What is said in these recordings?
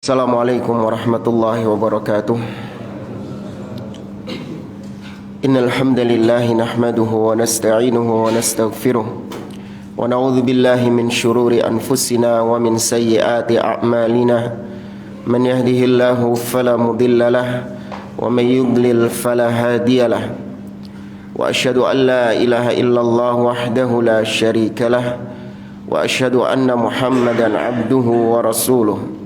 Assalamualaikum warahmatullahi wabarakatuh. Innal hamdalillah nahmaduhu wa nasta'inuhu wa nastaghfiruh wa na'udzu billahi min shururi anfusina wa min sayyiati a'malina. Man yahdihillahu fala mudilla lahu wa man yudlil fala hadiya lahu. Wa asyhadu an la ilaha illallah wahdahu la syarika lahu wa asyhadu anna Muhammadan 'abduhu wa rasuluh.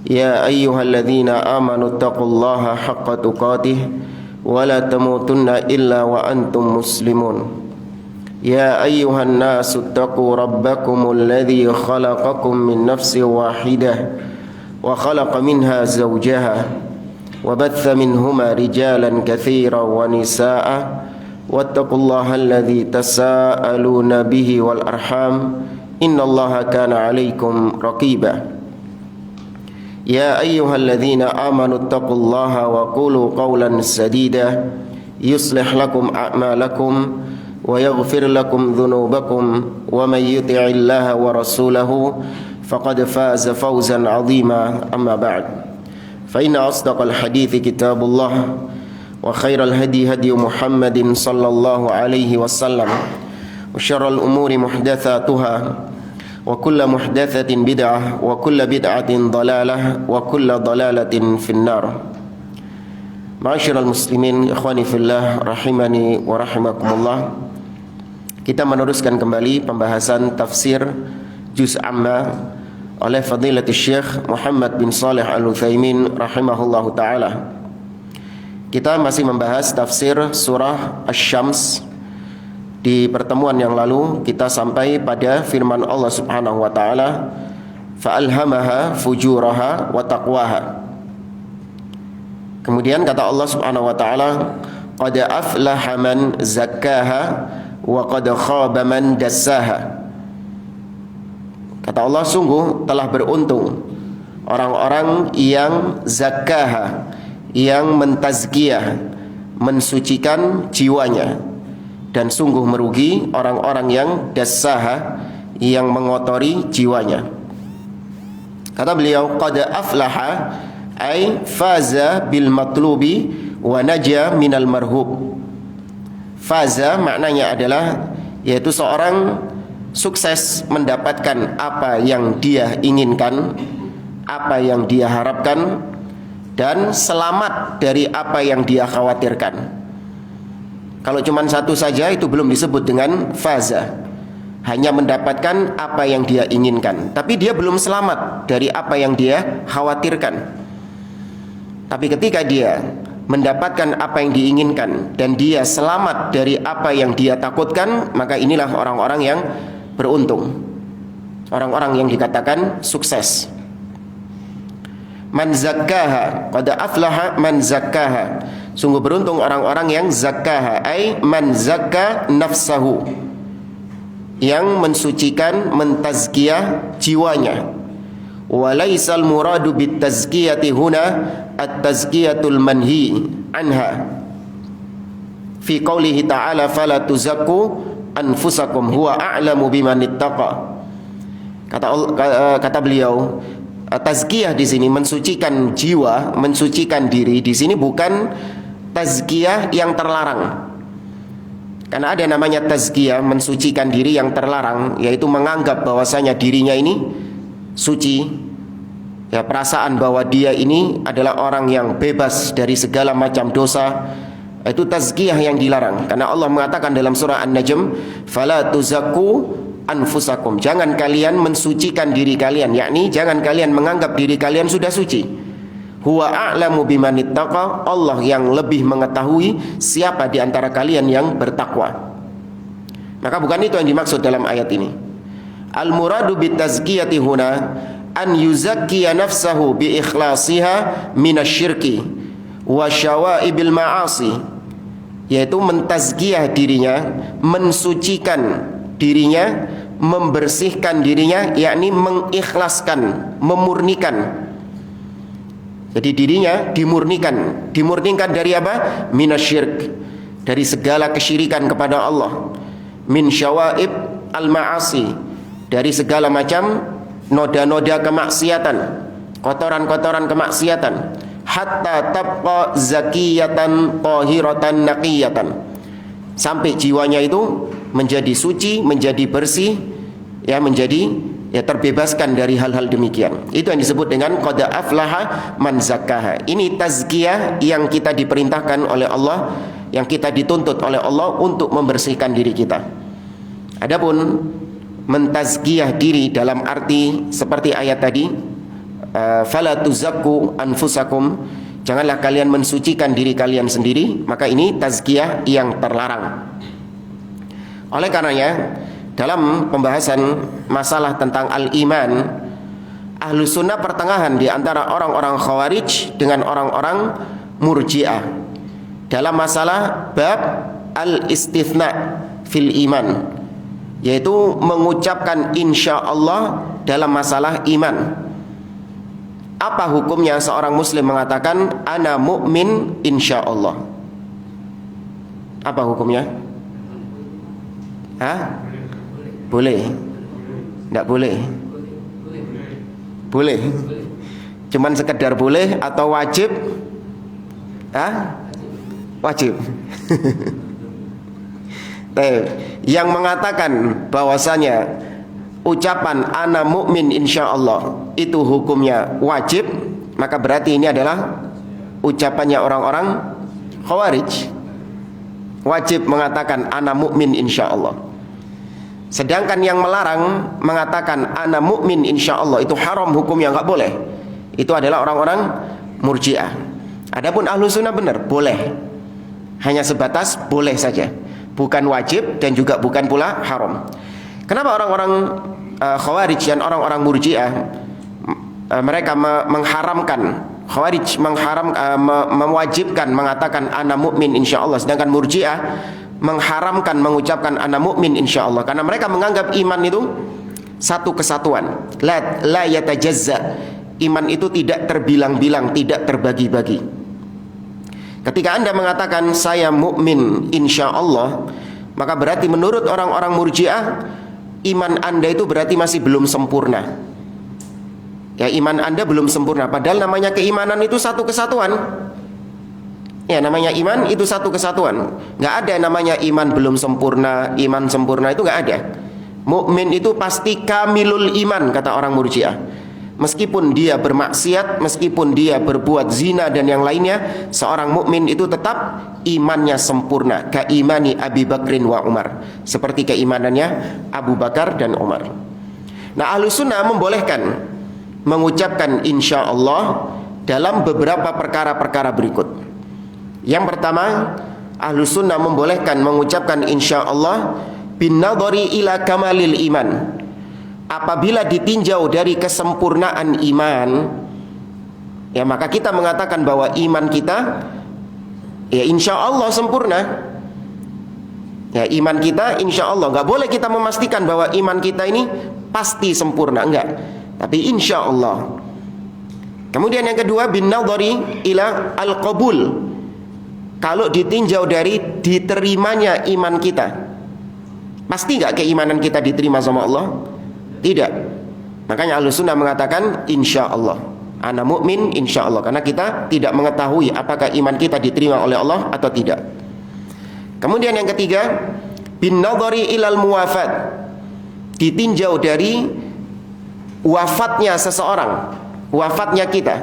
يا أيها الذين آمنوا اتقوا الله حق تقاته ولا تموتن إلا وأنتم مسلمون يا أيها الناس اتقوا ربكم الذي خلقكم من نفس واحدة وخلق منها زوجها وبث منهما رجالا كثيرا ونساء واتقوا الله الذي تساءلون به والأرحام إن الله كان عليكم رقيبا يا أيها الذين آمنوا اتقوا الله وقولوا قولا سديدا يصلح لكم أعمالكم ويغفر لكم ذنوبكم ومن يطع الله ورسوله فقد فاز فوزا عظيما أما بعد فإن أصدق الحديث كتاب الله وخير الهدي هدي محمد صلى الله عليه وسلم وشر الأمور محدثاتها وكل محدثة بدعة وكل بدعة ضلالة وكل ضلالة في النار. Ma'asyiral muslimin, ikhwani fillah, rahimani wa rahimakumullah. Kita meneruskan kembali pembahasan tafsir Juz Amma oleh Fadilatul Syekh Muhammad bin Shalih Al-Utsaimin rahimahullahu taala. Kita masih membahas tafsir surah Asy-Syams. Di pertemuan yang lalu kita sampai pada firman Allah Subhanahu wa taala, fa'alhamaha fujuraha wa taqwaha. Kemudian kata Allah Subhanahu wa taala, qad aflaha man zakkaha wa qad khaba man dassaha. Kata Allah, sungguh telah beruntung orang-orang yang zakkaha, yang mentazkiyah, mensucikan jiwanya. Dan sungguh merugi orang-orang yang dassaha, yang mengotori jiwanya. Kata beliau, qad aflaha ay faza bil matlubi wa naja minal marhub. Faza maknanya adalah yaitu seorang sukses mendapatkan apa yang dia inginkan, apa yang dia harapkan, dan selamat dari apa yang dia khawatirkan. Kalau cuma satu saja itu belum disebut dengan faza. Hanya mendapatkan apa yang dia inginkan, tapi dia belum selamat dari apa yang dia khawatirkan. Tapi ketika dia mendapatkan apa yang diinginkan dan dia selamat dari apa yang dia takutkan, maka inilah orang-orang yang beruntung, orang-orang yang dikatakan sukses. Man zakkaha, qad aflaha man zakkaha. Sungguh beruntung orang-orang yang zakkaha, ay man zakka nafsahu, yang mensucikan, mentazkiyah jiwanya. Walaisal muradu bitazkiyati huna at-tazkiyatul manhi anha. Fi qoulihi ta'ala fala tuzakku anfusakum huwa a'lamu biman ittaqa. Kata beliau, tazkiyah di sini mensucikan jiwa, mensucikan diri. Di sini bukan tazkiyah yang terlarang. Karena ada namanya tazkiyah, mensucikan diri yang terlarang, yaitu menganggap bahwasanya dirinya ini suci, ya, perasaan bahwa dia ini adalah orang yang bebas dari segala macam dosa. Itu tazkiyah yang dilarang. Karena Allah mengatakan dalam surah An-Najm, fala tuzakku anfusakum, jangan kalian mensucikan diri kalian, yakni jangan kalian menganggap diri kalian sudah suci. Huwa a'lamu biman ittaqa, Allah yang lebih mengetahui siapa di antara kalian yang bertakwa. Maka bukan itu yang dimaksud dalam ayat ini. Al muradu bitazkiyati huna an yuzakkiya nafsahu bi ikhlasiha minasyirki wa syawaibil ma'asi, yaitu mentazkiyah dirinya, mensucikan dirinya, membersihkan dirinya, yakni mengikhlaskan, memurnikan. Jadi dirinya dimurnikan. Dimurnikan dari apa? Minasyirk, dari segala kesyirikan kepada Allah. Min syawaib al-ma'asi, dari segala macam noda-noda kemaksiatan. kotoran-kotoran kemaksiatan, hatta tabqa zakiyatan tahiratan naqiyatan, sampai jiwanya itu menjadi suci, menjadi bersih, ya, menjadi terbebaskan dari hal-hal demikian. Itu yang disebut dengan qad aflaha man zakkaha. Ini tazkiyah yang kita diperintahkan oleh Allah, yang kita dituntut oleh Allah untuk membersihkan diri kita. Adapun mentazkiyah diri dalam arti seperti ayat tadi, fala tuzakku anfusakum, janganlah kalian mensucikan diri kalian sendiri, maka ini tazkiyah yang terlarang. Oleh karenanya, dalam pembahasan masalah tentang al-iman, ahlu sunnah pertengahan di antara orang-orang khawarij dengan orang-orang murji'ah dalam masalah bab al-istithna fil iman, yaitu mengucapkan insya Allah dalam masalah iman. Apa hukumnya seorang muslim mengatakan ana mu'min insya Allah? Apa hukumnya? Boleh? Tidak boleh? Boleh. Cuman sekedar boleh atau wajib? Wajib. Yang mengatakan bahwasanya ucapan ana mukmin insyaallah itu hukumnya wajib, maka berarti ini adalah ucapannya orang-orang khawarij. Wajib mengatakan ana mukmin insyaallah. Sedangkan yang melarang mengatakan ana mukmin insyaallah itu haram, hukumnya enggak boleh. Itu adalah orang-orang murji'ah. Adapun ahlu sunnah benar, boleh. Hanya sebatas boleh saja, bukan wajib dan juga bukan pula haram. Kenapa orang-orang khawarij dan orang-orang murji'ah mereka mengharamkan, khawarij mewajibkan mengatakan ana mukmin insyaallah, sedangkan murji'ah mengharamkan mengucapkan ana mukmin insyaallah, karena mereka menganggap iman itu satu kesatuan, la yatajazza. Iman itu tidak terbilang-bilang, tidak terbagi-bagi. Ketika Anda mengatakan saya mukmin insyaallah, maka berarti menurut orang-orang murji'ah iman Anda itu berarti masih belum sempurna. Ya, iman Anda belum sempurna, padahal namanya keimanan itu satu kesatuan. Ya, namanya iman itu satu kesatuan. Nggak ada namanya iman belum sempurna, iman sempurna, itu nggak ada. Mukmin itu pasti kamilul iman, kata orang murji'ah. Meskipun dia bermaksiat, meskipun dia berbuat zina dan yang lainnya, seorang mukmin itu tetap imannya sempurna. Ka imani Abi Bakrin wa Umar, seperti keimanannya Abu Bakar dan Umar. Nah, ahlu sunnah membolehkan mengucapkan insya Allah dalam beberapa perkara-perkara berikut. Yang pertama, ahlu sunnah membolehkan mengucapkan insya Allah bin nadhari ila kamalil iman. Apabila ditinjau dari kesempurnaan iman, ya maka kita mengatakan bahwa iman kita ya insya Allah sempurna. Ya, iman kita insya Allah. Nggak boleh kita memastikan bahwa iman kita ini pasti sempurna, enggak, tapi insya Allah. Kemudian yang kedua, bin nadhari ila al-qabul. Kalau ditinjau dari diterimanya iman kita, pasti nggak keimanan kita diterima sama Allah? Tidak. Makanya ahlu sunnah mengatakan insya Allah, ana mu'min insya Allah, karena kita tidak mengetahui apakah iman kita diterima oleh Allah atau tidak. Kemudian yang ketiga, bin nadhari ilal muwafat. Ditinjau dari wafatnya seseorang, wafatnya kita.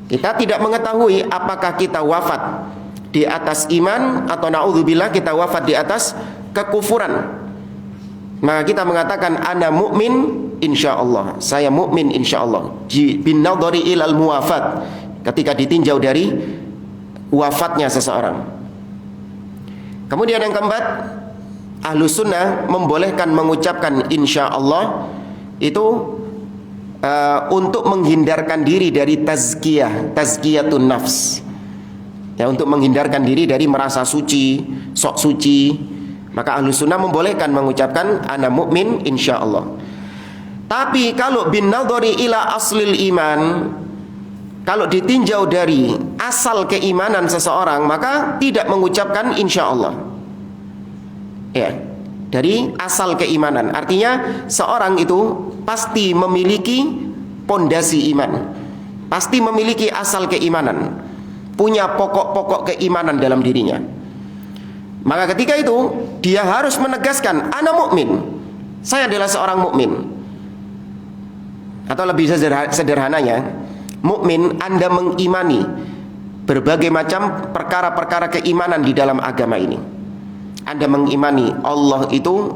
Kita tidak mengetahui apakah kita wafat di atas iman atau naudzubillah kita wafat di atas kekufuran. Maka kita mengatakan ana mukmin insyaallah, saya mukmin insyaallah. Bin nadhari ilal muwafat, ketika ditinjau dari wafatnya seseorang. Kemudian yang keempat, ahlu sunnah membolehkan mengucapkan insyaallah itu untuk menghindarkan diri dari tazkiyatun nafs. Ya, untuk menghindarkan diri dari merasa suci, sok suci. Maka ahlu sunnah membolehkan mengucapkan ana mu'min insyaallah. Tapi kalau bin nadhari ila aslil iman, kalau ditinjau dari asal keimanan seseorang, maka tidak mengucapkan insyaallah. Ya, dari asal keimanan. Artinya seorang itu pasti memiliki pondasi iman. pasti memiliki asal keimanan, punya pokok-pokok keimanan dalam dirinya. Maka ketika itu dia harus menegaskan, ana mukmin, saya adalah seorang mukmin. Atau lebih sederhananya, mukmin Anda mengimani berbagai macam perkara-perkara keimanan di dalam agama ini. Anda mengimani Allah itu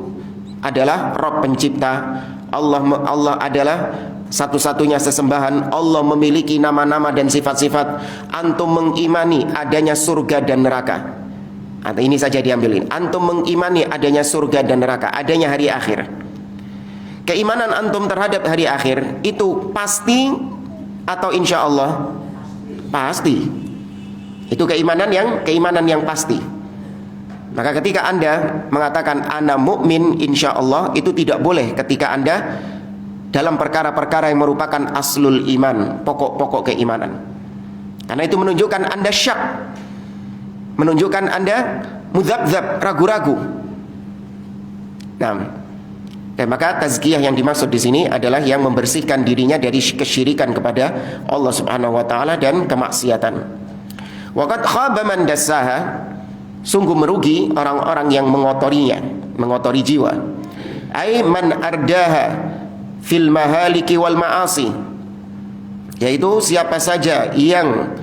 adalah Rabb pencipta, Allah adalah satu-satunya sesembahan, Allah memiliki nama-nama dan sifat-sifat. Antum mengimani adanya surga dan neraka. Atau ini saja diambilin. Antum mengimani adanya surga dan neraka, adanya hari akhir. Keimanan antum terhadap hari akhir itu pasti atau insya Allah pasti. Itu keimanan yang pasti. Maka ketika Anda mengatakan ana mukmin insya Allah, itu tidak boleh ketika Anda dalam perkara-perkara yang merupakan aslul iman, pokok-pokok keimanan. Karena itu menunjukkan Anda syak, menunjukkan Anda mudzabdzab, ragu-ragu. Nah, dan maka tazkiyah yang dimaksud di sini adalah yang membersihkan dirinya dari kesyirikan kepada Allah Subhanahu wa taala dan kemaksiatan. Waqad khaba man dassaha, sungguh merugi orang-orang yang mengotorinya, mengotori jiwa. Ai man ardaha fil mahaliki wal ma'asi, yaitu siapa saja yang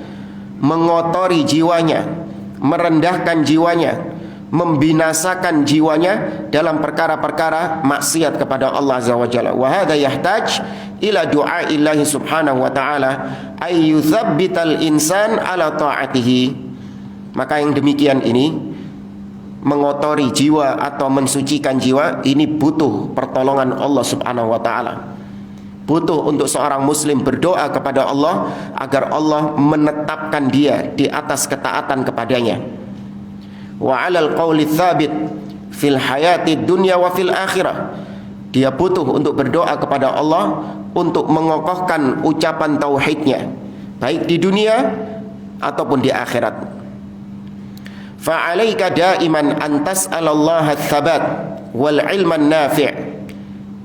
mengotori jiwanya, merendahkan jiwanya, membinasakan jiwanya dalam perkara-perkara maksiat kepada Allah Azza wa Jalla. Wa hadza yahtaj ila du'aillahi subhanahu wa ta'ala ay yuthabbital insan ala ta'atihi. Maka yang demikian ini, mengotori jiwa atau mensucikan jiwa, ini butuh pertolongan Allah Subhanahu wa ta'ala. Butuh untuk seorang muslim berdoa kepada Allah agar Allah menetapkan dia di atas ketaatan kepadanya. Wa 'alal qawli tsabit fil hayati dunya wa fil akhirah. Dia butuh untuk berdoa kepada Allah untuk mengokohkan ucapan tauhidnya, baik di dunia ataupun di akhirat. Fa'alaika daiman an tas'alallaha ats-tsabat wal 'ilman nafi'.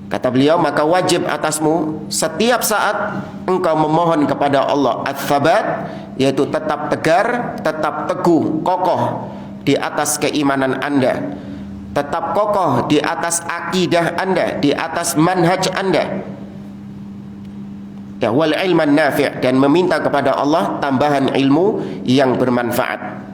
Kata beliau, maka wajib atasmu setiap saat engkau memohon kepada Allah ats-tsabat, yaitu tetap tegar, tetap teguh, kokoh di atas keimanan Anda, tetap kokoh di atas akidah Anda, di atas manhaj Anda. Ya, wal 'ilman nafi', dan meminta kepada Allah tambahan ilmu yang bermanfaat.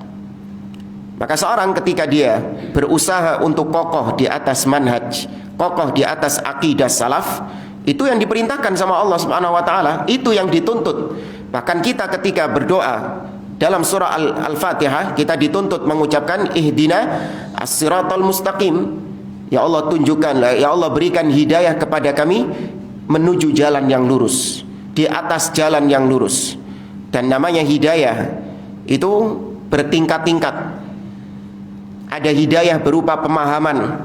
Maka seorang ketika dia berusaha untuk kokoh di atas manhaj, kokoh di atas akidah salaf, itu yang diperintahkan sama Allah Subhanahu wa taala, itu yang dituntut. Bahkan kita ketika berdoa dalam surah Al-Fatihah, kita dituntut mengucapkan ihdina as-siratal mustaqim. Ya Allah, tunjukkanlah, ya Allah, berikan hidayah kepada kami menuju jalan yang lurus, di atas jalan yang lurus. Dan namanya hidayah itu bertingkat-tingkat. Ada hidayah berupa pemahaman,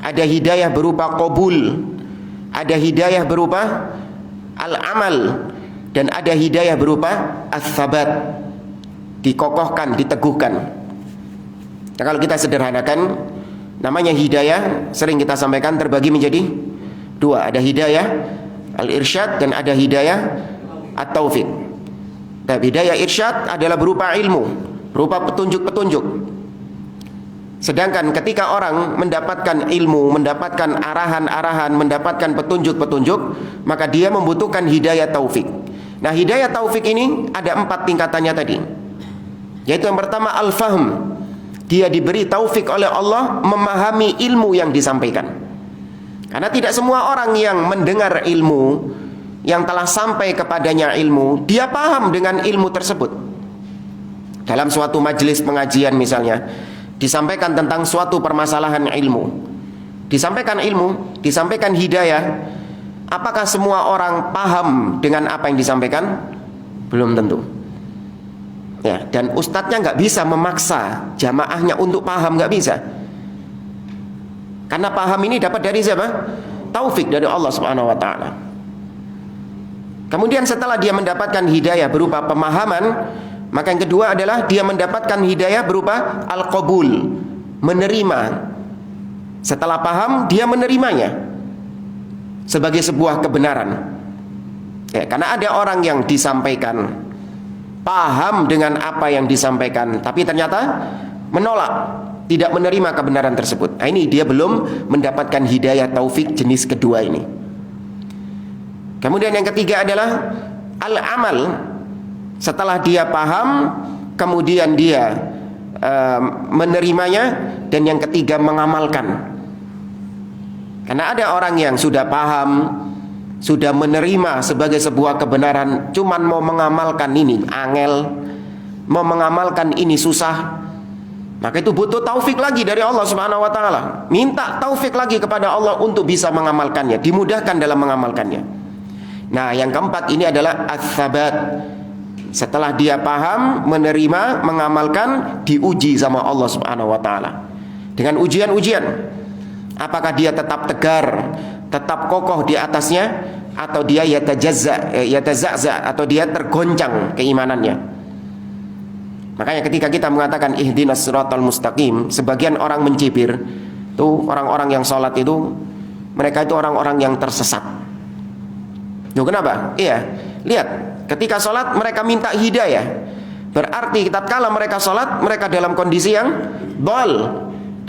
ada hidayah berupa qabul, ada hidayah berupa al-amal, dan ada hidayah berupa as-sabat, dikokohkan, diteguhkan. Nah, kalau kita sederhanakan, namanya hidayah sering kita sampaikan terbagi menjadi dua. Ada hidayah al-irsyad dan ada hidayah at-taufiq. Nah, hidayah irsyad adalah berupa ilmu, berupa petunjuk-petunjuk. Sedangkan ketika orang mendapatkan ilmu, mendapatkan arahan-arahan, mendapatkan petunjuk-petunjuk, maka dia membutuhkan hidayah taufik. Nah, hidayah taufik ini ada 4 tingkatannya tadi. Yaitu yang pertama al-fahm. Dia diberi taufik oleh Allah memahami ilmu yang disampaikan. Karena tidak semua orang yang mendengar ilmu, yang telah sampai kepadanya ilmu, dia paham dengan ilmu tersebut. Dalam suatu majelis pengajian misalnya, disampaikan tentang suatu permasalahan ilmu, disampaikan ilmu, disampaikan hidayah. Apakah semua orang paham dengan apa yang disampaikan? Belum tentu. Ya, dan ustadznya nggak bisa memaksa jamaahnya untuk paham, nggak bisa. Karena paham ini dapat dari siapa? Taufik dari Allah Subhanahu wa taala. Kemudian setelah dia mendapatkan hidayah berupa pemahaman, maka yang kedua adalah dia mendapatkan hidayah berupa al-qabul, menerima. Setelah paham, dia menerimanya sebagai sebuah kebenaran. Ya, karena ada orang yang disampaikan paham dengan apa yang disampaikan, tapi ternyata menolak, tidak menerima kebenaran tersebut. Nah, ini dia belum mendapatkan hidayah taufik jenis kedua ini. Kemudian yang ketiga adalah al-amal. Setelah dia paham, kemudian dia menerimanya, dan yang ketiga mengamalkan. Karena ada orang yang sudah paham, sudah menerima sebagai sebuah kebenaran, cuman mau mengamalkan ini angel, mau mengamalkan ini susah. Maka itu butuh taufik lagi dari Allah Subhanahu wa taala. Minta taufik lagi kepada Allah untuk bisa mengamalkannya, dimudahkan dalam mengamalkannya. Nah, yang keempat ini adalah ats-tsabat. Setelah dia paham, menerima, mengamalkan, diuji sama Allah Subhanahu wa taala dengan ujian-ujian. Apakah dia tetap tegar, tetap kokoh di atasnya, atau dia yatazazza, atau dia tergoncang keimanannya. Makanya ketika kita mengatakan ihdinas siratal mustaqim, sebagian orang mencibir tuh orang-orang yang sholat itu, mereka itu orang-orang yang tersesat. Loh, kenapa? Iya, lihat, ketika sholat mereka minta hidayah, berarti tatkala mereka sholat, mereka dalam kondisi yang dhal,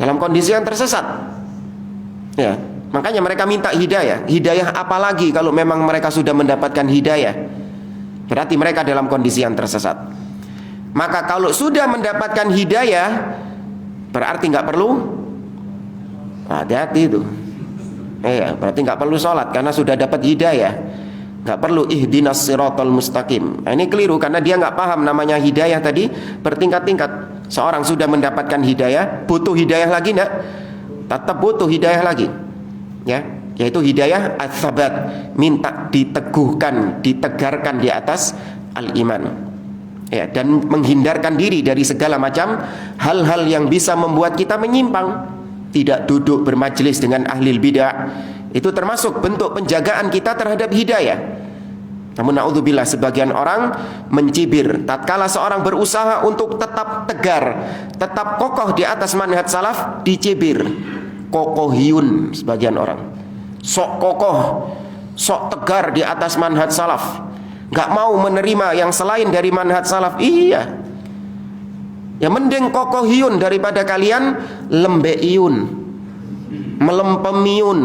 dalam kondisi yang tersesat. Ya, makanya mereka minta hidayah. Hidayah apalagi kalau memang mereka sudah mendapatkan hidayah, berarti mereka dalam kondisi yang tersesat. Maka kalau sudah mendapatkan hidayah, berarti nggak perlu, hati-hati itu. Berarti nggak perlu sholat karena sudah dapat hidayah. Nggak perlu ihdinas siratal mustaqim. Nah, ini keliru karena dia nggak paham namanya hidayah tadi bertingkat-tingkat. Seorang sudah mendapatkan hidayah, butuh hidayah lagi nggak? Tetap butuh hidayah lagi, ya, yaitu hidayah ats-tsabat, minta diteguhkan, ditegarkan di atas al-iman, ya, dan menghindarkan diri dari segala macam hal-hal yang bisa membuat kita menyimpang. Tidak duduk bermajelis dengan ahli bidah, itu termasuk bentuk penjagaan kita terhadap hidayah. Namun naudzubillah, sebagian orang mencibir tatkala seorang berusaha untuk tetap tegar, tetap kokoh di atas manhaj salaf, dicibir. Kokohiyun sebagian orang, sok kokoh, sok tegar di atas manhaj salaf, nggak mau menerima yang selain dari manhaj salaf. Iya, ya mending kokohiyun daripada kalian lembeiyun, melempemiun.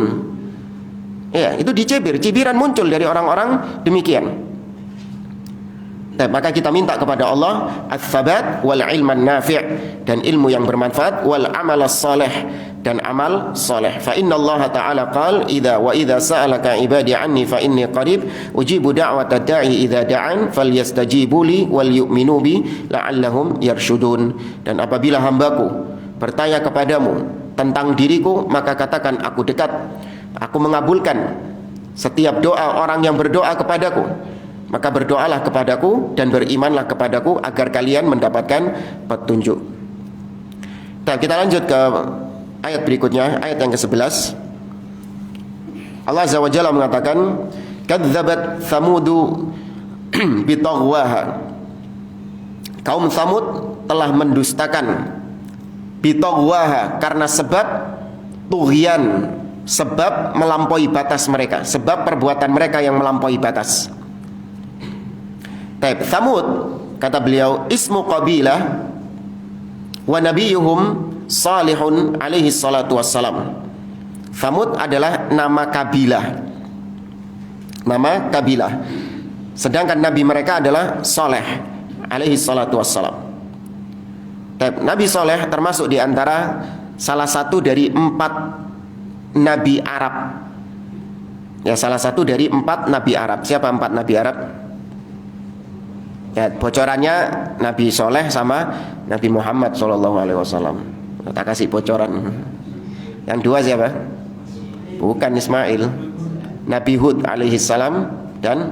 Ya, itu dicibir, cibiran muncul dari orang-orang demikian. Maka kita minta kepada Allah ats-tsabat wal ilman nafi', dan ilmu yang bermanfaat, wal amal salih, dan amal saleh. Fa inna Allah ta'ala qala idza sa'alaka ibadi anni fa inni qarib ujibu da'watad da'i idza da'an falyastajibu li wal yu'minu bi la'allahum yarshudun. Dan apabila hambaku bertanya kepadamu tentang diriku, maka katakan aku dekat, aku mengabulkan setiap doa orang yang berdoa kepadaku. Maka berdoalah kepadaku dan berimanlah kepadaku agar kalian mendapatkan petunjuk. Nah, kita lanjut ke ayat berikutnya, ayat yang ke-11. Allah Azza wa Jalla mengatakan, kadzabat Tsamudu bitaghwaha. Kaum Tsamud telah mendustakan bitaghwaha karena sebab tughyan, sebab melampaui batas mereka, sebab perbuatan mereka yang melampaui batas. Taib Tsamud, kata beliau, ismu qabilah wa nabiyuhum Salihun alaihi salatu wassalam. Tsamud adalah nama kabilah, nama kabilah. Sedangkan nabi mereka adalah Saleh alaihi salatu wassalam. Nabi Saleh termasuk di antara salah satu dari 4 nabi Arab. Ya, salah satu dari 4 nabi Arab. Siapa 4 nabi Arab? Ya, bocorannya Nabi Saleh sama Nabi Muhammad SAW. Tak kasih bocoran. Yang 2 siapa? Bukan Ismail, Nabi Hud alaihi salam dan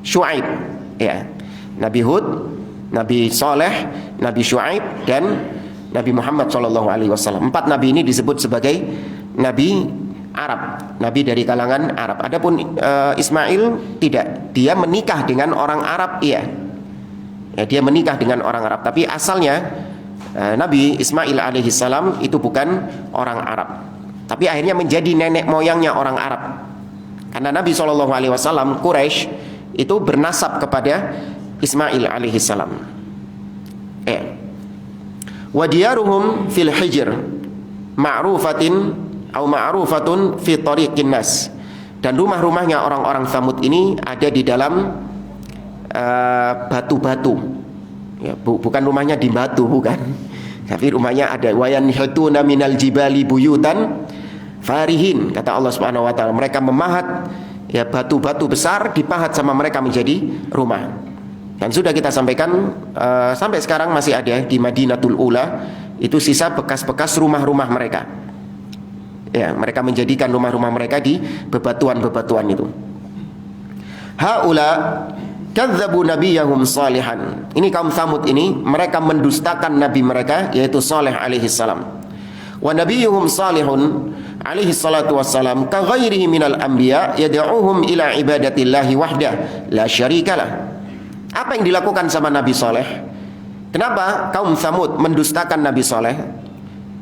Syuaib. Ya, Nabi Hud, Nabi Saleh, Nabi Syuaib, dan Nabi Muhammad SAW. 4 nabi ini disebut sebagai nabi Arab, nabi dari kalangan Arab. Adapun Ismail tidak, dia menikah dengan orang Arab, iya. Ya, dia menikah dengan orang Arab, tapi asalnya Nabi Ismail alaihissalam itu bukan orang Arab, tapi akhirnya menjadi nenek moyangnya orang Arab. Karena Nabi SAW Quraisy itu bernasab kepada Ismail alaihi salam. Wa diyaruhum fil hijr ma'rufatun fi tariqin nas. Dan rumah-rumahnya orang-orang Tsamud ini ada di dalam batu-batu. Ya, bukan rumahnya di batu, bukan. Tapi rumahnya ada wayanhituna minal jibali buyutan farihin, kata Allah Subhanahu wa taala. Mereka memahat ya batu-batu besar, dipahat sama mereka menjadi rumah. Dan sudah kita sampaikan sampai sekarang masih ada di Madinatul Ula itu sisa bekas-bekas rumah-rumah mereka. Ya, mereka menjadikan rumah-rumah mereka di bebatuan-bebatuan itu. Haula kadzabu nabiyahum salihan. Ini kaum Tsamud ini mereka mendustakan nabi mereka yaitu Saleh alaihi salam. Wa nabiyuhum salihun alaihi salatu wassalam ka ghairihi minal anbiya yad'uhum ila ibadatillahi wahdah la syarikalah. Apa yang dilakukan sama Nabi Saleh? Kenapa kaum Tsamud mendustakan Nabi Saleh?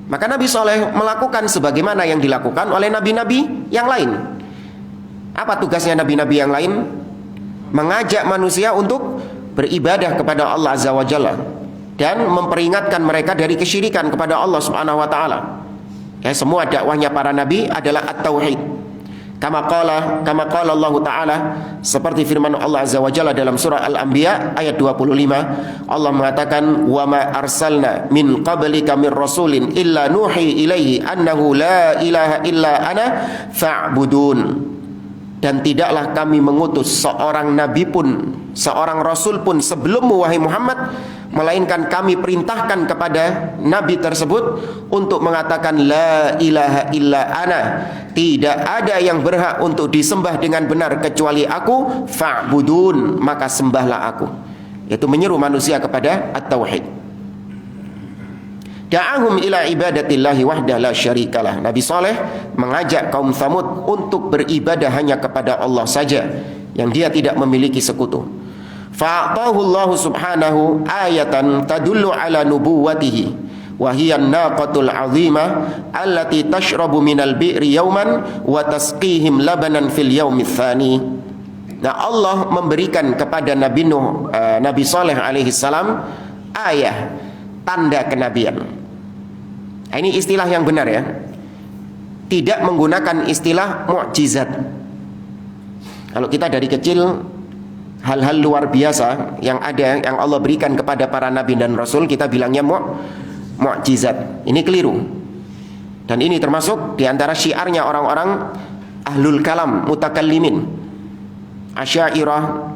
Maka Nabi Saleh melakukan sebagaimana yang dilakukan oleh nabi-nabi yang lain. Apa tugasnya nabi-nabi yang lain? Mengajak manusia untuk beribadah kepada Allah Azza wa Jalla dan memperingatkan mereka dari kesyirikan kepada Allah Subhanahu wa taala. Ya, semua dakwahnya para nabi adalah at-tauhid. Kama qala Allah taala, seperti firman Allah Azza wa Jalla dalam surah Al-Anbiya ayat 25, Allah mengatakan wa ma arsalna min qablika min rasulin illa nuhi ilaihi annahu la ilaha illa ana fa'budun. Dan tidaklah kami mengutus seorang nabi pun, seorang rasul pun sebelummu wahai Muhammad, melainkan kami perintahkan kepada nabi tersebut untuk mengatakan la ilaha illa ana, tidak ada yang berhak untuk disembah dengan benar kecuali aku, fa'budun, maka sembahlah aku. Yaitu menyeru manusia kepada at-tauhid. Da'ahum ila ibadatillahi wahdah la syarikalah. Nabi Saleh mengajak kaum Tsamud untuk beribadah hanya kepada Allah saja yang dia tidak memiliki sekutu. Fa'atahu Allah subhanahu ayatan tadullu ala nubuwatihi wa hiya an-naqatul 'azimah allati tashrabu minal bi'ri yawman wa tasqihim labanan fil yaumits tsani. Nah, Allah memberikan kepada Nabi Nuh, Nabi Saleh alaihi salam ayah, tanda kenabian. Nah, ini istilah yang benar ya. Tidak menggunakan istilah mukjizat. Kalau kita dari kecil hal-hal luar biasa yang ada yang Allah berikan kepada para nabi dan rasul kita bilangnya mukjizat. Ini keliru. Dan ini termasuk diantara syiarnya orang-orang ahlul kalam, mutakallimin, Asy'ariyah,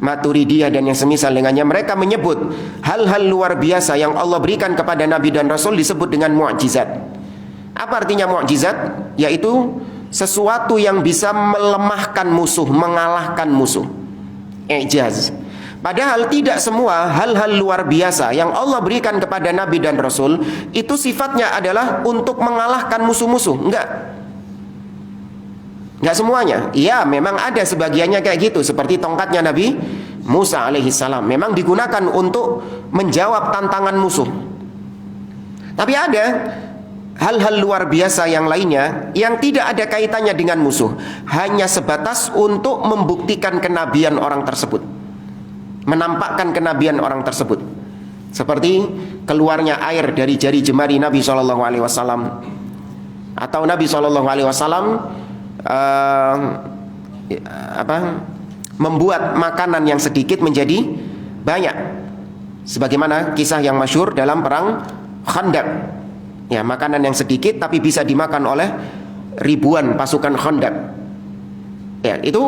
Maturidiyah dan yang semisal dengannya. Mereka menyebut hal-hal luar biasa yang Allah berikan kepada nabi dan rasul disebut dengan mukjizat. Apa artinya mukjizat? Yaitu sesuatu yang bisa melemahkan musuh, mengalahkan musuh. Ijaz. Padahal tidak semua hal-hal luar biasa yang Allah berikan kepada nabi dan rasul itu sifatnya adalah untuk mengalahkan musuh-musuh. Enggak semuanya. Iya, memang ada sebagiannya kayak gitu, seperti tongkatnya Nabi Musa alaihi salam memang digunakan untuk menjawab tantangan musuh. Tapi ada hal-hal luar biasa yang lainnya yang tidak ada kaitannya dengan musuh, hanya sebatas untuk membuktikan kenabian orang tersebut, menampakkan kenabian orang tersebut. Seperti keluarnya air dari jari jemari Nabi SAW, atau Nabi SAW membuat makanan yang sedikit menjadi banyak, sebagaimana kisah yang masyhur dalam perang Khandaq. Ya, makanan yang sedikit tapi bisa dimakan oleh ribuan pasukan Khandaq. Ya, itu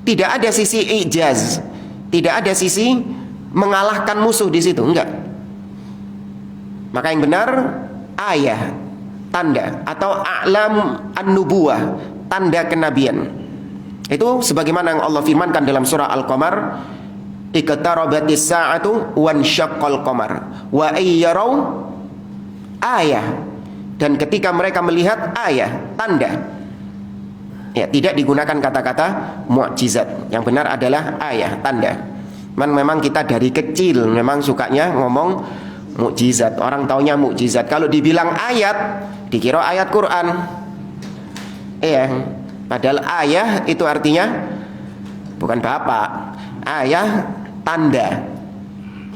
tidak ada sisi ijaz, tidak ada sisi mengalahkan musuh di situ, enggak. Maka yang benar ayah, tanda atau a'lam an-nubuwah, tanda kenabian. Itu sebagaimana yang Allah firmankan dalam surah Al-Qamar, iqtarabatis sa'atu wansyaqqal qamar wa ayyarau ayah. Dan ketika mereka melihat ayah, tanda. Ya, tidak digunakan kata-kata mukjizat. Yang benar adalah ayah, tanda. Memang kita dari kecil memang sukanya ngomong mukjizat. Orang taunya mukjizat. Kalau dibilang ayat, dikira ayat Quran. 'Quran. Padahal ayah itu artinya tanda. Ayah, tanda. Atau a'lam an-nubuwah, tanda kenabian. Itu sebagaimana yang Allah firmankan dalam surah Al-Qamar, iqtarabatis sa'atu wansyaqqal qamar wa ayyarau ayah. Dan ketika mereka melihat ayah, tanda. Ya, tidak digunakan kata-kata mukjizat. Memang kita dari kecil memang sukanya ngomong mukjizat. Kalau dibilang ayat, dikira ayat Quran. bukan bapak. Ayah tanda.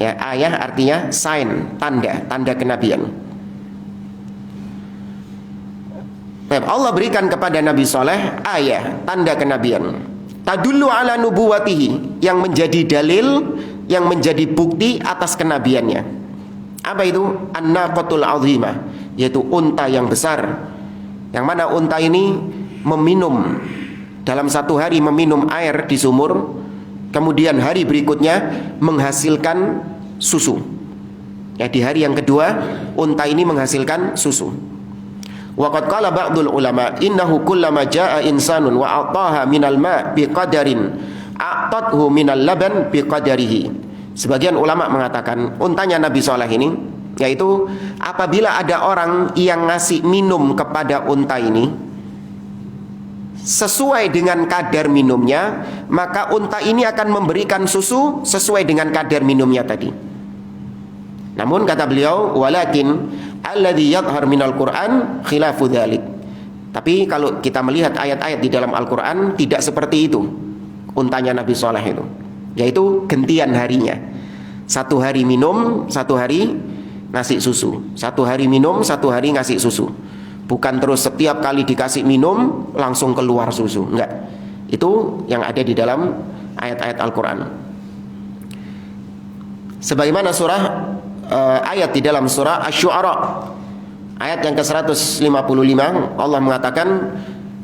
Ya, ayah artinya sign, tanda kenabian. Allah berikan kepada Nabi Saleh ayah, tanda kenabian. Tadullu ala nubuwatihi, yang menjadi dalil, yang menjadi bukti atas kenabiannya. Apa itu? An-naqatul azimah, yaitu unta yang besar. Yang mana unta ini meminum, dalam satu hari meminum air di sumur, kemudian hari berikutnya menghasilkan susu. Ya, di hari yang kedua unta ini menghasilkan susu. Wa qad qala ba'dul ulama innahu kullama jaa insanun wa ataha minal ma' biqadarin a'tathu minal laban biqadarihi. Sebagian ulama mengatakan untanya Nabi Saleh ini, yaitu apabila ada orang yang ngasih minum kepada unta ini sesuai dengan kadar minumnya, maka unta ini akan memberikan susu sesuai dengan kadar minumnya tadi. Namun kata beliau, walakin alladhi yadhhar minal Qur'an khilafu dzalik. Tapi kalau kita melihat ayat-ayat di dalam Al-Qur'an, tidak seperti itu untanya Nabi Saleh itu. Yaitu gantian harinya. Satu hari minum, satu hari ngasih susu. Satu hari minum, satu hari ngasih susu. Bukan terus setiap kali dikasih minum langsung keluar susu. Enggak. Itu yang ada di dalam ayat-ayat Al-Qur'an. Sebagaimana ayat di dalam surah Asy-Syu'ara ayat yang ke-155, Allah mengatakan,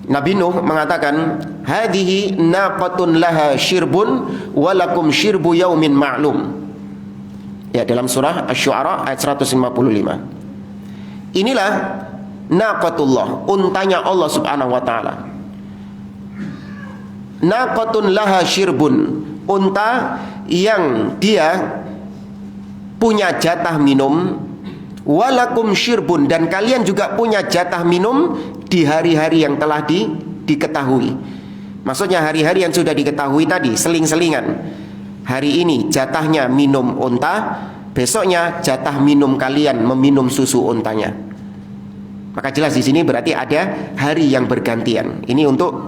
Nabi Nuh mengatakan, hadhihi naqatun laha syirbun walakum syirbu yaumin ma'lum. Ya, dalam surah Asy-Syu'ara ayat 155. Inilah naqatullah, untanya Allah Subhanahu wa taala. Naqatun laha syirbun, unta yang dia punya jatah minum, walakum syirbun, dan kalian juga punya jatah minum di hari-hari yang telah diketahui. Maksudnya hari-hari yang sudah diketahui tadi, seling-selingan. Hari ini jatahnya minum unta, besoknya jatah minum kalian meminum susu untanya. Maka jelas di sini berarti ada hari yang bergantian. Ini untuk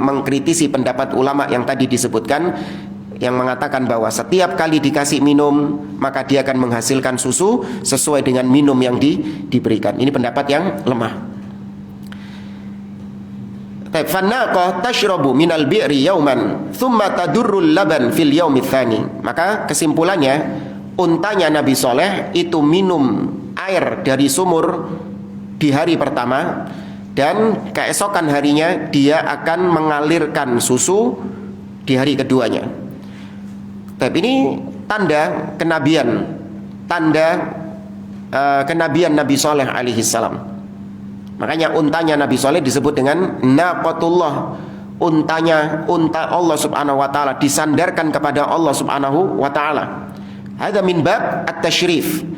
mengkritisi pendapat ulama yang tadi disebutkan, yang mengatakan bahwa setiap kali dikasih minum maka dia akan menghasilkan susu sesuai dengan minum yang diberikan. Ini pendapat yang lemah. Fannaqah tashrabu minal bi'ri yauman thumma tadurrul laban fil yaumil tsani. Maka kesimpulannya, untanya Nabi Saleh itu minum air dari sumur di hari pertama, dan keesokan harinya dia akan mengalirkan susu di hari keduanya. Tapi ini tanda kenabian, kenabian Nabi Saleh alaihi salam. Makanya untanya Nabi Saleh disebut dengan naqatullah, unta Allah Subhanahu wa taala, disandarkan kepada Allah Subhanahu wa taala. Hadza min bab at-tasyrif.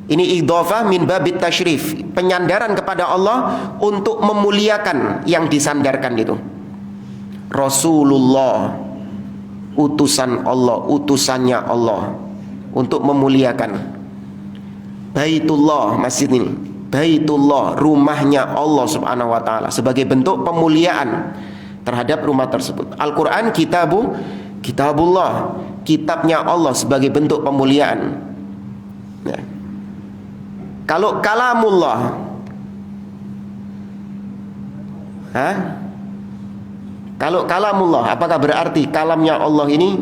Ini idhofah min bab at-tasyrif, penyandaran kepada Allah untuk memuliakan yang disandarkan itu. Rasulullah, utusan Allah, utusannya Allah, untuk memuliakan. Baitullah, masjid ini, Baitullah, rumahnya Allah Subhanahu wa taala, sebagai bentuk pemuliaan terhadap rumah tersebut. Al-Qur'an kitabullah, kitabnya Allah sebagai bentuk pemuliaan. Ya. Kalau kalamullah, kalau kalamullah, apakah berarti kalamnya Allah ini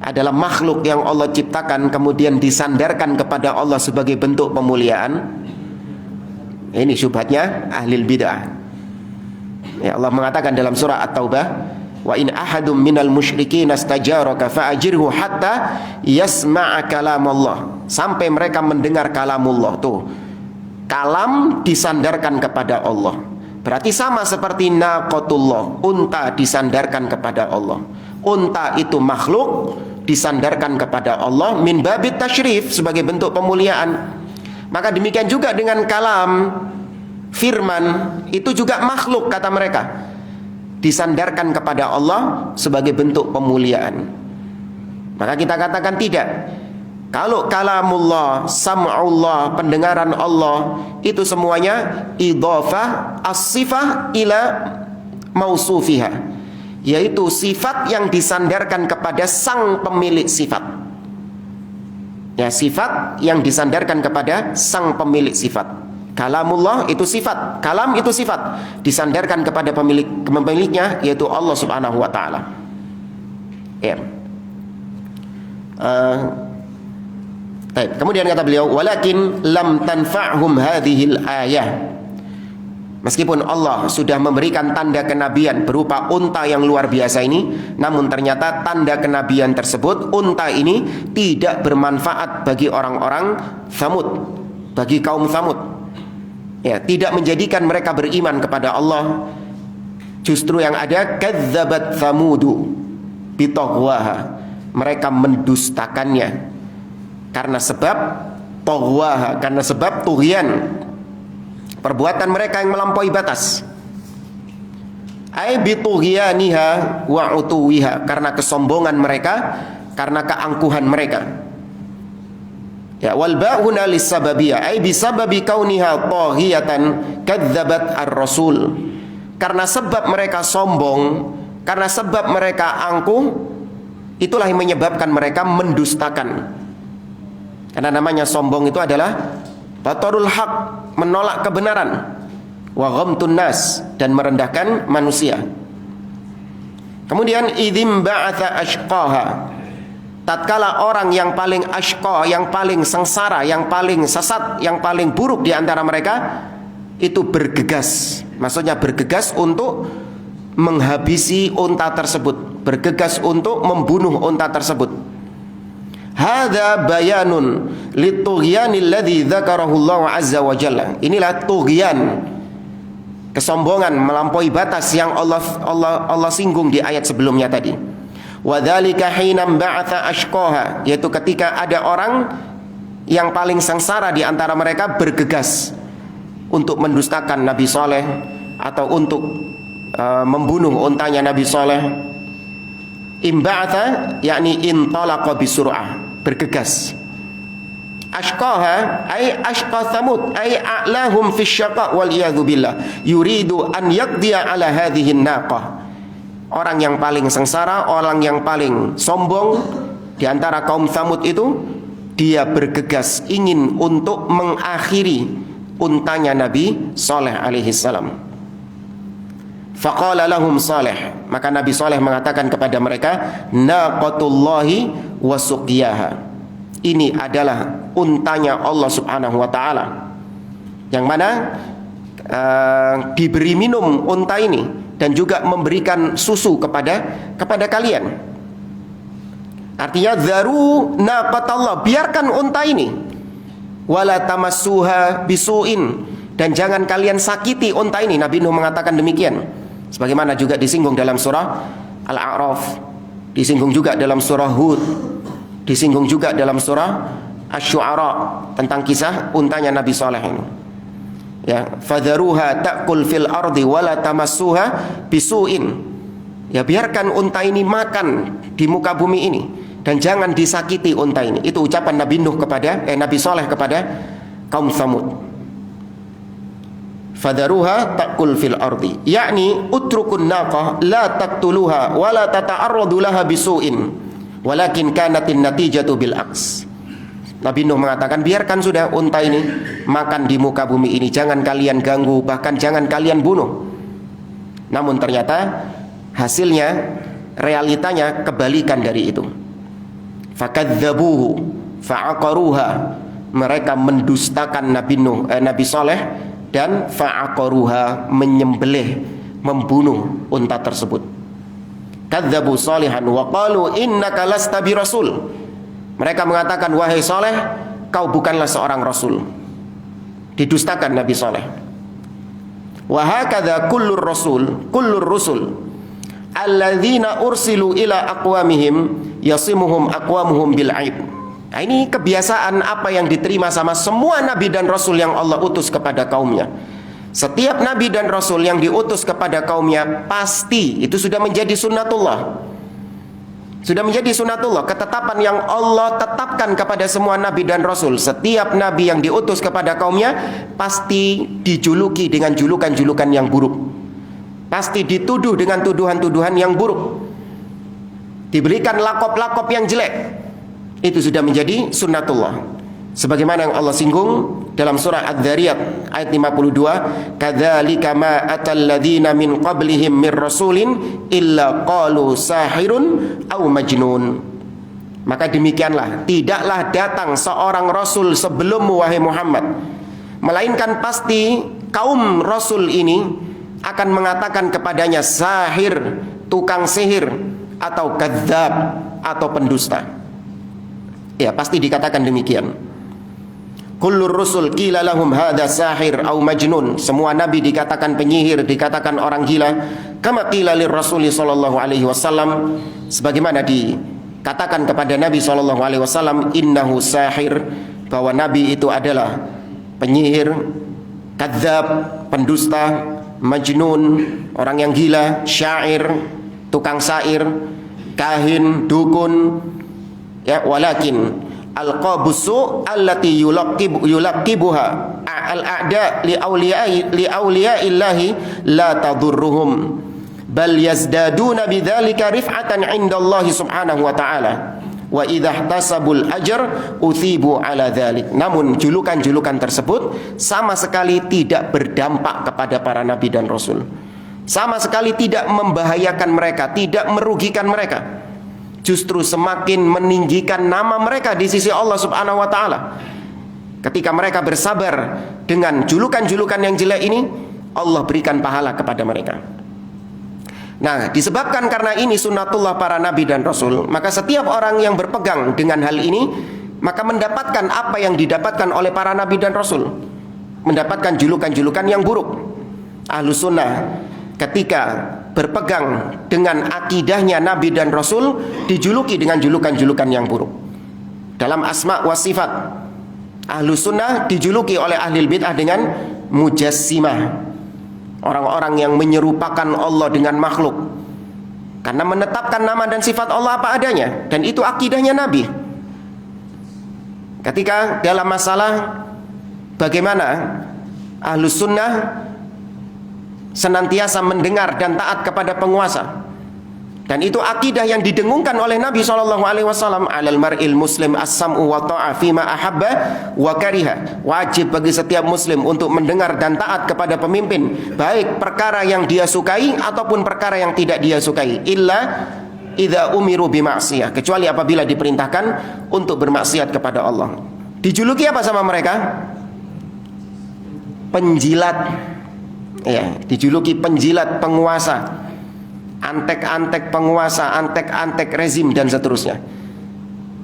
adalah makhluk yang Allah ciptakan kemudian disandarkan kepada Allah sebagai bentuk pemuliaan? Ini syubhatnya ahlil bid'ah. Ya, Allah mengatakan dalam surah At-Taubah, wa in ahadum minal musyrikin astajaraka fa'ajirhu hatta yasma'a kalamullah, sampai mereka mendengar kalamullah. Tuh, kalam disandarkan kepada Allah. Berarti sama seperti naqatullah, unta disandarkan kepada Allah. Unta itu makhluk disandarkan kepada Allah min babit tasyrif, sebagai bentuk pemuliaan. Maka demikian juga dengan kalam, firman, itu juga makhluk kata mereka, disandarkan kepada Allah sebagai bentuk pemuliaan. Maka kita katakan tidak. Kalau kalamullah, sam'ullah, pendengaran Allah, itu semuanya idhofah as-sifah ila mausufiha, yaitu sifat yang disandarkan kepada sang pemilik sifat. Ya, sifat yang disandarkan kepada sang pemilik sifat. Kalamullah itu sifat, kalam itu sifat, disandarkan kepada pemiliknya, yaitu Allah Subhanahu wa taala. Ya. Kemudian kata beliau, walakin lam tanfa'hum hadhil ayah. Meskipun Allah sudah memberikan tanda kenabian berupa unta yang luar biasa ini, namun ternyata tanda kenabian tersebut, unta ini tidak bermanfaat bagi orang-orang Tsamud, bagi kaum Tsamud. Ya, tidak menjadikan mereka beriman kepada Allah. Justru yang ada, kadzabat Tsamudu bitaghwaha. Mereka mendustakannya karena sebab taghwaha, karena sebab tughyan, perbuatan mereka yang melampaui batas. Ai bitughiyaniha wa utuwiha, karena kesombongan mereka, karena keangkuhan mereka. Ya, wal ba'una lisababiyah ai bisababi kauniha taghiyatan kadzabat ar-rasul. Karena sebab mereka sombong, karena sebab mereka angkuh, itulah yang menyebabkan mereka mendustakan. Karena namanya sombong itu adalah batarul haq, menolak kebenaran, wa ghamtun nas, dan merendahkan manusia. Kemudian idzim ba'atha ashqaha, tatkala orang yang paling ashqa, yang paling sengsara, yang paling sesat, yang paling buruk di antara mereka itu bergegas. Maksudnya bergegas untuk menghabisi unta tersebut, bergegas untuk membunuh unta tersebut. Hadza bayanun litughyanil ladzi dzakarahu Allah azza wa jalla. Inilah tughyan, kesombongan melampaui batas yang Allah singgung di ayat sebelumnya tadi. Wa dzalika hinam ba'atha ashqaha, yaitu ketika ada orang yang paling sengsara di antara mereka bergegas untuk mendustakan Nabi Saleh atau untuk membunuh untanya Nabi Saleh. Imba'atha yakni intalaqa bisur'ah, bergegas. Ashqaha ay ashqa Tsamud ay a'lahum fi syaqa wal iyadzu billah, yuridu an yaqdiya ala hadhihi naqah. Orang yang paling sengsara, orang yang paling sombong di antara kaum Tsamud itu, dia bergegas ingin untuk mengakhiri untanya Nabi Saleh alaihi salam. Faqala lahum Saleh, maka Nabi Saleh mengatakan kepada mereka, naqatullahi wa suqiyaha. Ini adalah untanya Allah Subhanahu wa taala, yang mana diberi minum unta ini dan juga memberikan susu kepada kalian. Artinya zaru naqatallah, biarkan unta ini, wala tamassuha bisuin, dan jangan kalian sakiti unta ini. Nabi Nuh mengatakan demikian, sebagaimana juga disinggung dalam surah Al-A'raf, disinggung juga dalam surah Hud, disinggung juga dalam surah Asy-Syu'ara tentang kisah untanya Nabi Saleh ini. Ya, fadharuha ta'kul fil ardi wala tamassuha bisuin. Ya, biarkan unta ini makan di muka bumi ini dan jangan disakiti unta ini. Itu ucapan Nabi Nuh kepada Nabi Saleh kepada kaum Tsamud. Fadharuha ta'kul fil ardi, yakni utrukun naqah la taqtuluha wa la tata'arradu laha bisuin walakin kanatin natijatu bil aks. Nabi Nuh mengatakan, biarkan sudah unta ini makan di muka bumi ini, jangan kalian ganggu, bahkan jangan kalian bunuh. Namun ternyata hasilnya, realitanya kebalikan dari itu. Fakadzabuhu fa'aqaruha, mereka mendustakan Nabi Saleh, dan fa'aqaruha, menyembelih, membunuh unta tersebut. Kadzabu Salihan wa qalu innaka lasta bi rasul. Mereka mengatakan, wahai Saleh, kau bukanlah seorang rasul. Didustakan Nabi Saleh. Wa hakadza kullur rusul alladzina ursilu ila aqwamihim yasimuhum aqwamuhum bil aib. Nah, ini kebiasaan apa yang diterima sama semua nabi dan rasul yang Allah utus kepada kaumnya. Setiap nabi dan rasul yang diutus kepada kaumnya, pasti itu sudah menjadi sunnatullah. Sudah menjadi sunnatullah, ketetapan yang Allah tetapkan kepada semua nabi dan rasul. Setiap nabi yang diutus kepada kaumnya pasti dijuluki dengan julukan-julukan yang buruk. pasti dituduh dengan tuduhan-tuduhan yang buruk, diberikan lakop-lakop yang jelek. Itu sudah menjadi sunnatullah. Sebagaimana yang Allah singgung dalam surah Adz-Dzariyat ayat 52, kadzalika ma atal ladzina min qablihim mir rasulin illa qalu sahirun aw majnun. Maka demikianlah, tidaklah datang seorang rasul sebelummu wahai Muhammad, melainkan pasti kaum rasul ini akan mengatakan kepadanya sahir, tukang sihir, atau kadzab, atau pendusta. Ya, pasti dikatakan demikian. Kullur rusul qila lahum hadza sahir au majnun. Semua nabi dikatakan penyihir, dikatakan orang gila. Kama qila lir rasul sallallahu alaihi wasallam, sebagaimana dikatakan kepada Nabi sallallahu alaihi wasallam, innahu sahir, bahwa nabi itu adalah penyihir, kadzab, pendusta, majnun, orang yang gila, syair, tukang syair, kahin, dukun. Ya, walakin al-qabusu allati yulaqibuha al-a'da li awliyaillahi la tadurruhum bal yazdaduna bidzalika rif'atan 'indallahi subhanahu wa ta'ala wa idza ihtasabul ajr uthibu ala dzalik. Namun julukan-julukan tersebut sama sekali tidak berdampak kepada para nabi dan rasul, sama sekali tidak membahayakan mereka, tidak merugikan mereka, justru semakin meninggikan nama mereka di sisi Allah subhanahu wa ta'ala. Ketika mereka bersabar dengan julukan-julukan yang jelek ini, Allah berikan pahala kepada mereka. Nah, disebabkan karena ini sunnatullah para nabi dan rasul, maka setiap orang yang berpegang dengan hal ini, maka mendapatkan apa yang didapatkan oleh para nabi dan rasul, mendapatkan julukan-julukan yang buruk. Ahlus sunnah ketika berpegang dengan akidahnya nabi dan rasul dijuluki dengan julukan-julukan yang buruk. Dalam asma wa sifat, Ahlus sunnah dijuluki oleh ahli bid'ah dengan mujassimah, orang-orang yang menyerupakan Allah dengan makhluk karena menetapkan nama dan sifat Allah apa adanya, dan itu akidahnya nabi. Ketika dalam masalah bagaimana Ahlus sunnah senantiasa mendengar dan taat kepada penguasa, dan itu akidah yang didengungkan oleh Nabi SAW. Alal mar'il muslim as-sam'u wa ta'a fima ahabba wa kariha. Wajib bagi setiap muslim untuk mendengar dan taat kepada pemimpin, baik perkara yang dia sukai ataupun perkara yang tidak dia sukai, illa idza umiru bima'siyah, kecuali apabila diperintahkan untuk bermaksiat kepada Allah. Dijuluki apa sama mereka? Penjilat. Ya, dijuluki penjilat penguasa, antek-antek penguasa, antek-antek rezim, dan seterusnya.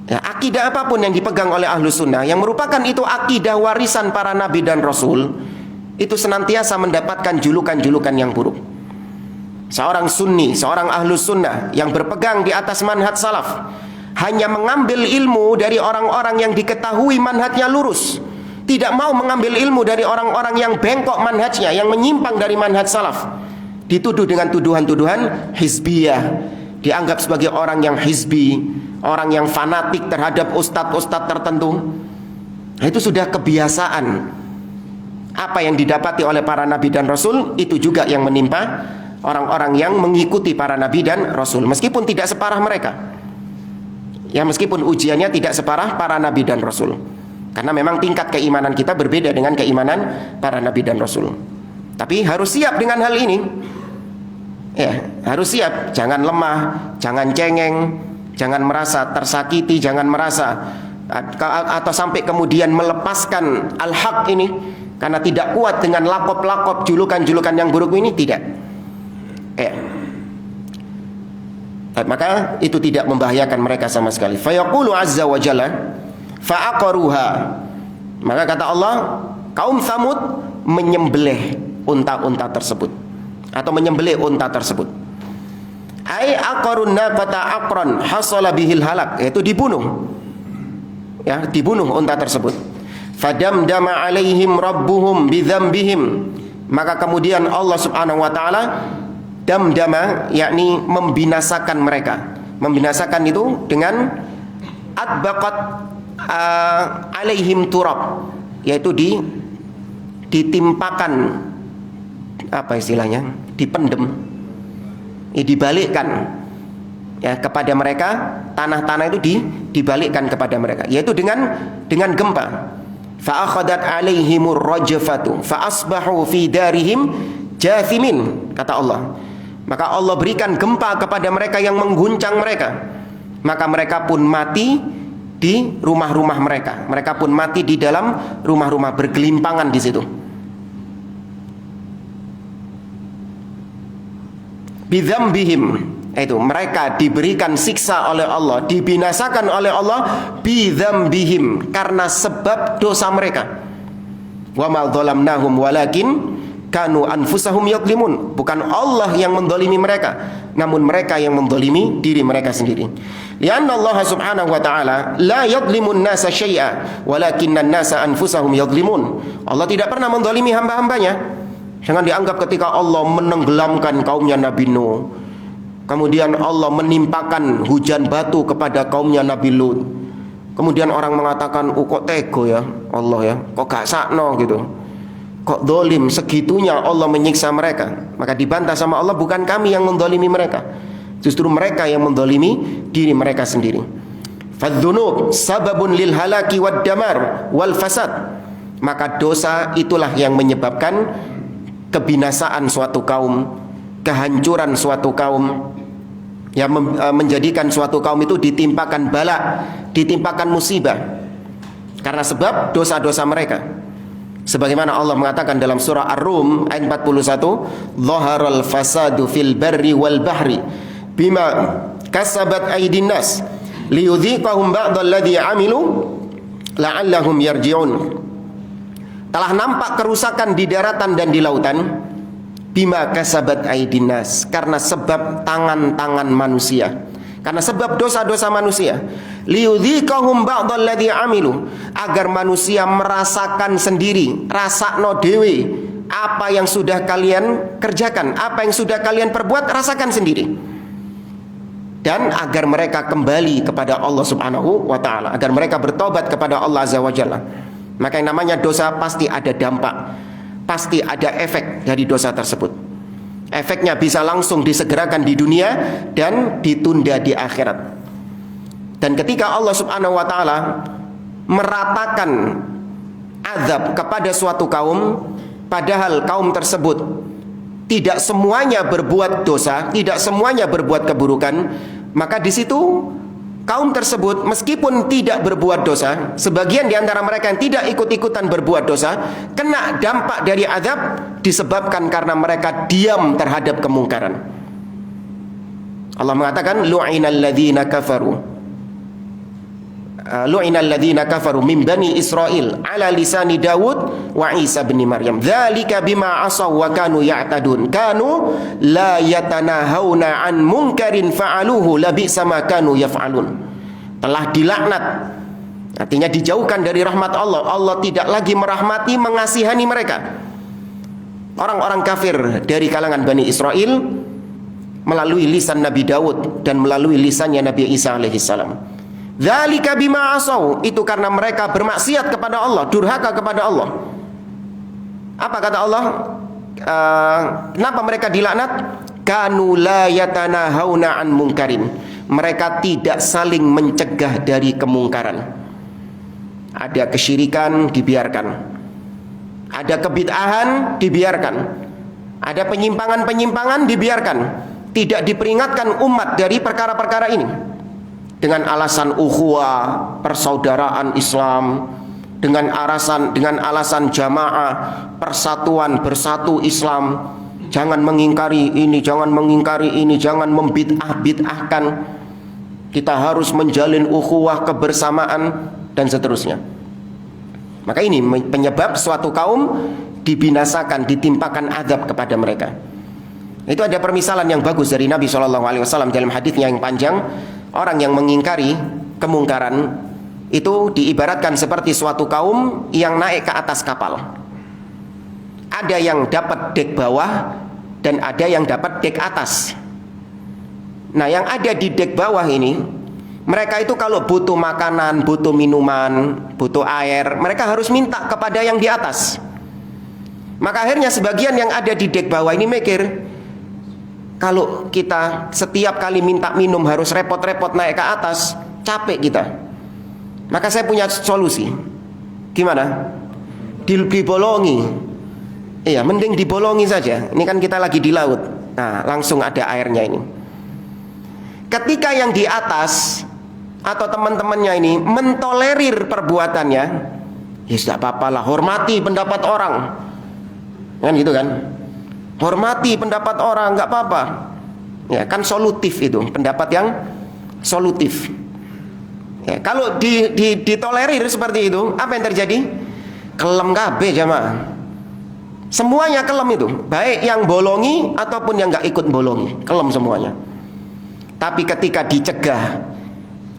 Ya, akidah apapun yang dipegang oleh Ahlus sunnah yang merupakan itu akidah warisan para nabi dan rasul, itu senantiasa mendapatkan julukan-julukan yang buruk. Seorang sunni, seorang Ahlus sunnah yang berpegang di atas manhaj salaf, hanya mengambil ilmu dari orang-orang yang diketahui manhajnya lurus, tidak mau mengambil ilmu dari orang-orang yang bengkok manhajnya, yang menyimpang dari manhaj salaf, dituduh dengan tuduhan-tuduhan hizbiyah, dianggap sebagai orang yang hizbi, orang yang fanatik terhadap ustadz-ustadz tertentu. Nah, itu sudah kebiasaan. Apa yang didapati oleh para nabi dan rasul, itu juga yang menimpa orang-orang yang mengikuti para nabi dan rasul, meskipun tidak separah mereka. Ya, meskipun ujiannya tidak separah para nabi dan rasul, karena memang tingkat keimanan kita berbeda dengan keimanan para nabi dan rasul. Tapi harus siap dengan hal ini. Ya, harus siap, jangan lemah, jangan cengeng, jangan merasa tersakiti, jangan merasa atau sampai kemudian melepaskan al-haq ini karena tidak kuat dengan lakop-lakop julukan-julukan yang buruk ini, tidak. Ya. Maka itu tidak membahayakan mereka sama sekali. Fa yaqulu azza wa jalla fa'aqaruha. Maka kata Allah, kaum Tsamud menyembelih unta-unta tersebut, atau menyembelih unta tersebut. Ai aqarun naqata aqran hasala bihil halak, yaitu dibunuh. Ya, dibunuh unta tersebut. Fadamdama alaihim rabbuhum bidzambihim. Maka kemudian Allah Subhanahu wa taala damdama, yakni membinasakan mereka. Membinasakan itu dengan atbaqat alaihim turab, yaitu ditimpakan, apa istilahnya, dipendem, dibalikkan ya kepada mereka, tanah-tanah itu dibalikkan kepada mereka, yaitu dengan gempa. Fa akhadat alaihimur rajfatu fa asbahu fi darihim jathimin, kata Allah. Maka Allah berikan gempa kepada mereka yang mengguncang mereka, maka mereka pun mati di rumah-rumah mereka. Mereka pun mati di dalam rumah-rumah, bergelimpangan di situ. Bidzambihim, itu mereka diberikan siksa oleh Allah, dibinasakan oleh Allah bidzambihim, karena sebab dosa mereka. Wa ma dzalamnahum walakin kanu anfusahum yadlimun. Bukan Allah yang mendolimi mereka, namun mereka yang mendolimi diri mereka sendiri. Lianna Allah subhanahu wa ta'ala la yadlimun nasa syai'a walakinnan nasa anfusahum yadlimun. Allah tidak pernah mendolimi hamba-hambanya. Jangan dianggap ketika Allah menenggelamkan kaumnya Nabi Nuh, kemudian Allah menimpakan hujan batu kepada kaumnya Nabi Lut, kemudian orang mengatakan, oh kok tego ya Allah ya, kok gak sakno gitu, kok dolim segitunya Allah menyiksa mereka. Maka dibantah sama Allah, bukan kami yang mendolimi mereka, justru mereka yang mendolimi diri mereka sendiri. Fadzunub sababun lil halaki wad damar wal fasad. Maka dosa itulah yang menyebabkan kebinasaan suatu kaum, kehancuran suatu kaum, yang menjadikan suatu kaum itu ditimpakan bala, ditimpakan musibah karena sebab dosa-dosa mereka. Sebagaimana Allah mengatakan dalam surah Ar-Rum ayat 41, "Dhaharal fasadu fil barri wal bahri bima kasabat aydin nas liyudhiqahum ba'dalladzi 'amilu la'allahum yarji'un." Telah nampak kerusakan di daratan dan di lautan bima kasabat aydin nas, karena sebab tangan-tangan manusia, karena sebab dosa-dosa manusia. Liyudhiqahum ba'dalladzi 'amilu, agar manusia merasakan sendiri, rasakno dewe apa yang sudah kalian kerjakan, apa yang sudah kalian perbuat, rasakan sendiri. Dan agar mereka kembali kepada Allah subhanahu wa ta'ala, agar mereka bertobat kepada Allah azza wa jalla. Maka yang namanya dosa pasti ada dampak, pasti ada efek dari dosa tersebut. Efeknya bisa langsung disegerakan di dunia dan ditunda di akhirat. Dan ketika Allah subhanahu wa ta'ala meratakan azab kepada suatu kaum, padahal kaum tersebut tidak semuanya berbuat dosa, tidak semuanya berbuat keburukan, maka di situ kaum tersebut meskipun tidak berbuat dosa, sebagian di antara mereka yang tidak ikut-ikutan berbuat dosa, kena dampak dari azab disebabkan karena mereka diam terhadap kemungkaran. Allah mengatakan, lu'inal ladzina kafaru min bani Israel ala lisani Dawud wa Isa bin Maryam dzalika bima asaw wa kanu ya'tadun kanu la yatanahawna an munkarin fa'aluhu labisa ma kanu yaf'alun. Telah dilaknat, artinya dijauhkan dari rahmat Allah. Allah tidak lagi merahmati, mengasihani mereka, orang-orang kafir dari kalangan Bani Israel, melalui lisan Nabi Dawud dan melalui lisannya Nabi Isa alaihissalam. Dzalika bima asaw, itu karena mereka bermaksiat kepada Allah, durhaka kepada Allah. Apa kata Allah? Kenapa mereka dilaknat? Kanu la yatanahawna an munkarin, mereka tidak saling mencegah dari kemungkaran. Ada kesyirikan dibiarkan, ada kebid'ahan dibiarkan, ada penyimpangan-penyimpangan dibiarkan, tidak diperingatkan umat dari perkara-perkara ini. Dengan alasan ukhuwah, persaudaraan Islam, dengan alasan jamaah, persatuan, bersatu Islam. Jangan mengingkari ini, jangan mengingkari ini, jangan membid'ah-bid'ahkan. Kita harus menjalin ukhuwah, kebersamaan, dan seterusnya. Maka ini penyebab suatu kaum dibinasakan, ditimpakan azab kepada mereka. Itu ada permisalan yang bagus dari Nabi SAW dalam hadisnya yang panjang. Orang yang mengingkari kemungkaran itu diibaratkan seperti suatu kaum yang naik ke atas kapal. Ada yang dapat dek bawah dan ada yang dapat dek atas. Nah, yang ada di dek bawah ini, mereka itu kalau butuh makanan, butuh minuman, butuh air, mereka harus minta kepada yang di atas. Maka akhirnya sebagian yang ada di dek bawah ini mikir, Kalau kita setiap kali minta minum harus repot-repot naik ke atas, capek kita. Maka saya punya solusi. Gimana? Dibolongi. Iya, mending dibolongi saja. Ini kan kita lagi di laut. Nah, langsung ada airnya ini. Ketika yang di atas atau teman-temannya ini mentolerir perbuatannya, ya sudah apa-apalah, hormati pendapat orang. Kan gitu kan? Hormati pendapat orang, nggak apa-apa. Ya, kan solutif itu, pendapat yang solutif. Ya, kalau ditolerir seperti itu, apa yang terjadi? Kelem kabeh jamaah. Semuanya kelem itu, baik yang bolongi ataupun yang nggak ikut bolongi, kelem semuanya. Tapi ketika dicegah,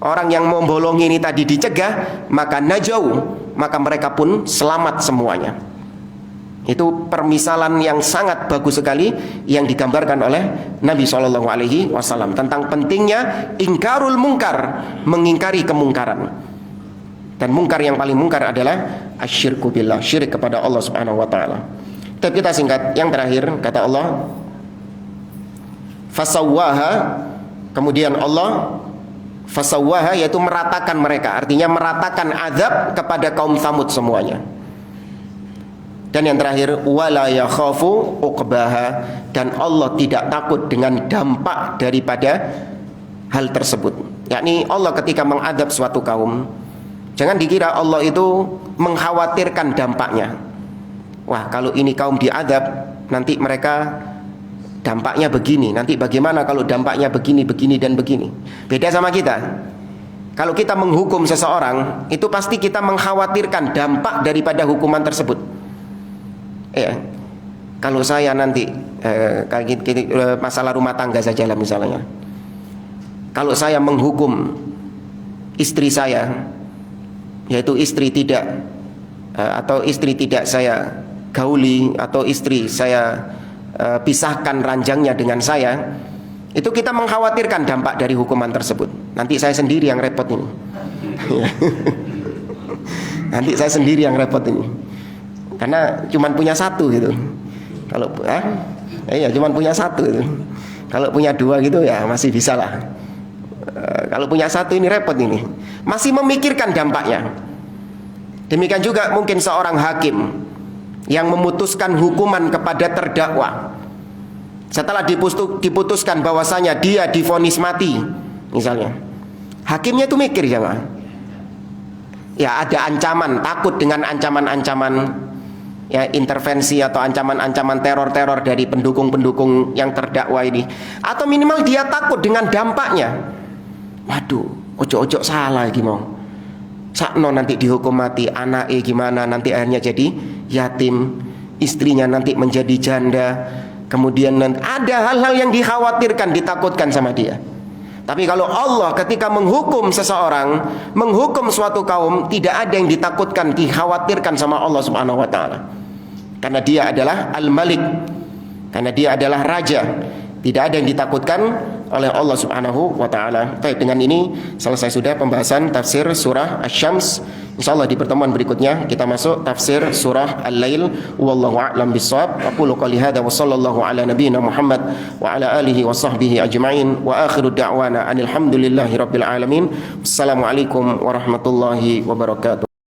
orang yang mau bolongi ini tadi dicegah, maka najau, maka mereka pun selamat semuanya. Itu permisalan yang sangat bagus sekali yang digambarkan oleh Nabi SAW tentang pentingnya ingkarul mungkar, mengingkari kemungkaran. Dan mungkar yang paling mungkar adalah asyirku billah, syirik kepada Allah Subhanahu wa taala. Tapi kita singkat, yang terakhir kata Allah, fasawwaha, kemudian Allah fasawwaha, yaitu meratakan mereka, artinya meratakan azab kepada kaum Tsamud semuanya. Dan yang terakhir, wala yakhafu uqbaha, dan Allah tidak takut dengan dampak daripada hal tersebut. Yakni Allah ketika mengadab suatu kaum, jangan dikira Allah itu mengkhawatirkan dampaknya. Wah, kalau ini kaum diadab, nanti mereka dampaknya begini. Nanti bagaimana kalau dampaknya begini, begini, dan begini. Beda sama kita. Kalau kita menghukum seseorang, itu pasti kita mengkhawatirkan dampak daripada hukuman tersebut. Ya, kalau saya nanti masalah rumah tangga saja lah misalnya. Kalau saya menghukum istri saya, yaitu istri tidak atau istri tidak saya gauli, atau istri saya pisahkan ranjangnya dengan saya, itu kita mengkhawatirkan dampak dari hukuman tersebut. Nanti saya sendiri yang repot ini. Nanti saya sendiri yang repot ini. Karena cuman punya satu gitu. Kalau iya cuman punya satu gitu. Kalau punya dua gitu ya masih bisa lah. Kalau punya satu ini repot ini. Masih memikirkan dampaknya. Demikian juga mungkin seorang hakim yang memutuskan hukuman kepada terdakwa. Setelah diputuskan bahwasanya dia divonis mati, misalnya, hakimnya itu mikir jangan. Ya ada ancaman, takut dengan ancaman-ancaman, ya intervensi atau ancaman-ancaman teror-teror dari pendukung-pendukung yang terdakwa ini, atau minimal dia takut dengan dampaknya. Waduh, ojo-ojo salah gimana? Sakno nanti dihukum mati, anaknya gimana? Nanti akhirnya jadi yatim, istrinya nanti menjadi janda. Kemudian nanti ada hal-hal yang dikhawatirkan, ditakutkan sama dia. Tapi kalau Allah ketika menghukum seseorang, menghukum suatu kaum, tidak ada yang ditakutkan, dikhawatirkan sama Allah Subhanahu wa taala. Karena dia adalah Al-Malik, karena dia adalah raja. Tidak ada yang ditakutkan oleh Allah Subhanahu wa taala. Baik, dengan ini selesai sudah pembahasan tafsir surah Asy-Syams. Insyaallah di pertemuan berikutnya kita masuk tafsir surah Al-Lail. Wallahu a'lam bissawab. Aqulu qouli hadza wa sallallahu ala nabiyyina Muhammad wa ala alihi wa sahbihi ajma'in wa akhiru da'wana anil hamdulillahi rabbil alamin. Wassalamualaikum warahmatullahi wabarakatuh.